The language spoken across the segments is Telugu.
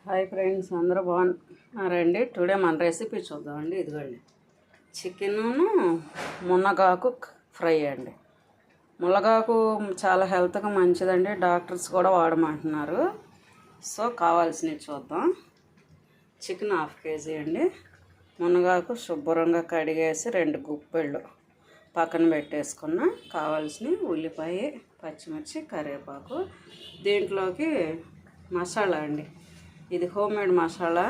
హాయ్ ఫ్రెండ్స్, అందరూ బాగున్నారండి. టుడే మన రెసిపీ చూద్దామండి. ఇదిగోండి, చికెను మునగాకు ఫ్రై అండి. మునగాకు చాలా హెల్త్గా మంచిదండి, డాక్టర్స్ కూడా వాడమంటున్నారు. సో కావాల్సినవి చూద్దాం. చికెన్ 1/2 kg అండి. మునగాకు శుభ్రంగా కడిగేసి 2 గుప్పెళ్ళు పక్కన పెట్టేసుకున్న. కావాల్సినవి ఉల్లిపాయ, పచ్చిమిర్చి, కరివేపాకు. దీంట్లోకి మసాలా అండి, ఇది హోమ్మేడ్ మసాలా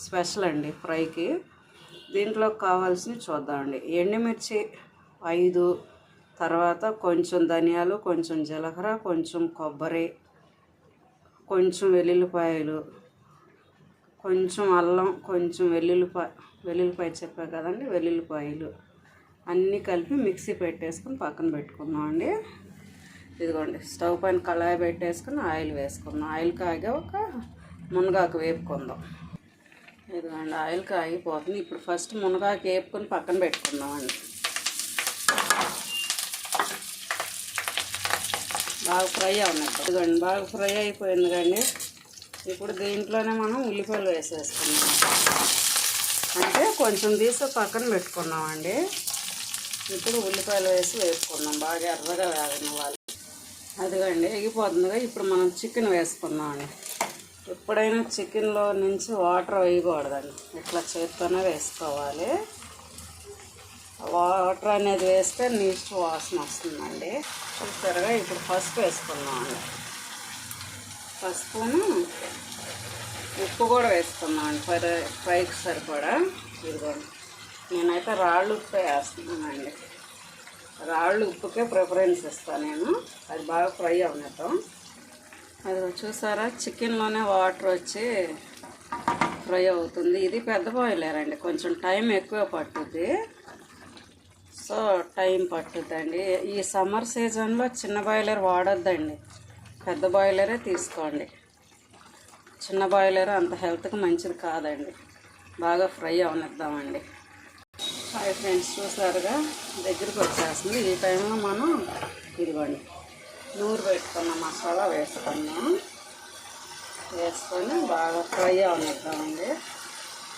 స్పెషల్ అండి ఫ్రైకి. దీంట్లోకి కావాల్సినవి చూద్దామండి. ఎండుమిర్చి 5, తర్వాత కొంచెం ధనియాలు, కొంచెం జీలకర్ర, కొంచెం కొబ్బరి, కొంచెం వెల్లుల్లిపాయలు, కొంచెం అల్లం, కొంచెం వెల్లుల్లిపాయ చెప్పా కదండి, వెల్లుల్లిపాయలు అన్నీ కలిపి మిక్సీ పెట్టేసుకుని పక్కన పెట్టుకుందామండి. ఇదిగోండి, స్టవ్ పైన కళాయి పెట్టేసుకుని ఆయిల్ వేసుకుందాం. ఆయిల్ కాగాక మునగాకు వేపుకుందాం. ఇదిగోండి, ఆయిల్ కాగిపోతుంది. ఇప్పుడు ఫస్ట్ మునగాకు వేపుకొని పక్కన పెట్టుకుందామండి. బాగా ఫ్రై అవునట్టు. ఇదిగోండి, బాగా ఫ్రై అయిపోయింది కండి. ఇప్పుడు దీంట్లోనే మనం ఉల్లిపాయలు వేసేసుకున్నాం. అంటే కొంచెం తీసి పక్కన పెట్టుకున్నామండి. ఇప్పుడు ఉల్లిపాయలు వేసి వేసుకున్నాం. బాగా ఎర్రగా వేగనివ్వాలి. అదిగండి, ఎగిపోతుందిగా. ఇప్పుడు మనం చికెన్ వేసుకున్నామండి. ఎప్పుడైనా చికెన్లో నుంచి వాటర్ వేయకూడదండి, ఇట్లా చేత్తోనే వేసుకోవాలి. వాటర్ అనేది వేస్తే నీచు వాసన వస్తుందండి. చూసారుగా. ఇప్పుడు పసుపు వేసుకున్నామండి. పసుపును ఉప్పు కూడా వేసుకున్నామండి, ఫ్రైకి సరిపడా. ఇదిగోండి, నేనైతే రాళ్ళు ఉప్పు వేస్తున్నానండి. రాళ్ళు ఉప్పుకే ప్రిఫరెన్స్ ఇస్తాను నేను. అది బాగా ఫ్రై అవునటం. అది చూసారా, చికెన్లోనే వాటర్ వచ్చి ఫ్రై అవుతుంది. ఇది పెద్ద బాయిలర్ అండి, కొంచెం టైం ఎక్కువ పట్టుద్ది. సో టైం పట్టుద్దండి. ఈ సమ్మర్ సీజన్లో చిన్న బాయిలర్ వాడొద్దండి, పెద్ద బాయిలరే తీసుకోండి. చిన్న బాయిలర్ అంత హెల్త్కి మంచిది కాదండి. బాగా ఫ్రై అవనిద్దామండి. హాయ్ ఫ్రెండ్స్, చూసారుగా దగ్గరికి వచ్చేస్తుంది. ఈ టైంలో మనం ఇదిగోండి నూరు పెట్టుకున్న మసాలా వేసుకున్నాం. వేసుకొని బాగా ఫ్రై అవనిద్దామండి.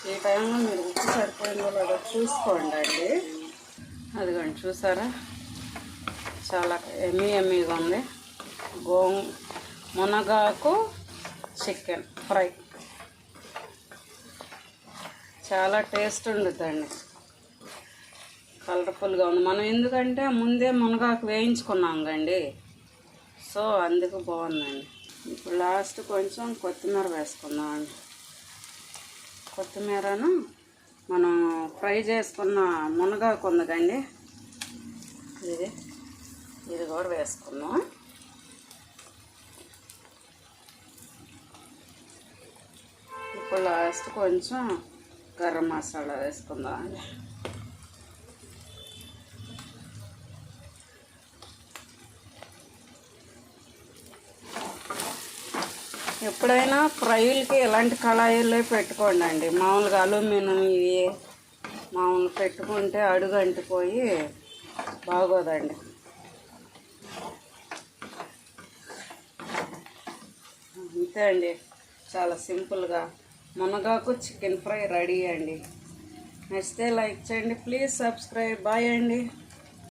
ఈ టైంలో మీరు ఉప్పు సరిపోయిందో లేదో చూసుకోండి అండి. అదిగోండి, చూసారా, చాలా ఎమ్మీగా ఉంది. మునగాకు చికెన్ ఫ్రై చాలా టేస్ట్ ఉండుద్దండి, కలర్ఫుల్గా ఉంది. మనం ఎందుకంటే ముందే మునగాకు వేయించుకున్నాం కండి, సో అందుకు బాగుందండి. ఇప్పుడు లాస్ట్ కొంచెం కొత్తిమీర వేసుకుందామండి. కొత్తిమీరను మనం ఫ్రై చేసుకున్న మునగాకు ఉంది కండి, ఇది కూడా వేసుకుందాం. ఇప్పుడు లాస్ట్ కొంచెం గరం మసాలా వేసుకుందామండి. ఎప్పుడైనా ఫ్రైలకి ఇలాంటి కళాయిల్లో పెట్టుకోండి అండి. మామూలుగా అల్యూమినియం ఇవి మామూలు పెట్టుకుంటే అడుగు అంటిపోయి బాగోదండి. అంతే అండి, చాలా సింపుల్గా మునగాకు చికెన్ ఫ్రై రెడీ అండి. నచ్చితే లైక్ చేయండి, ప్లీజ్ సబ్స్క్రైబ్. బాయ్ అండి.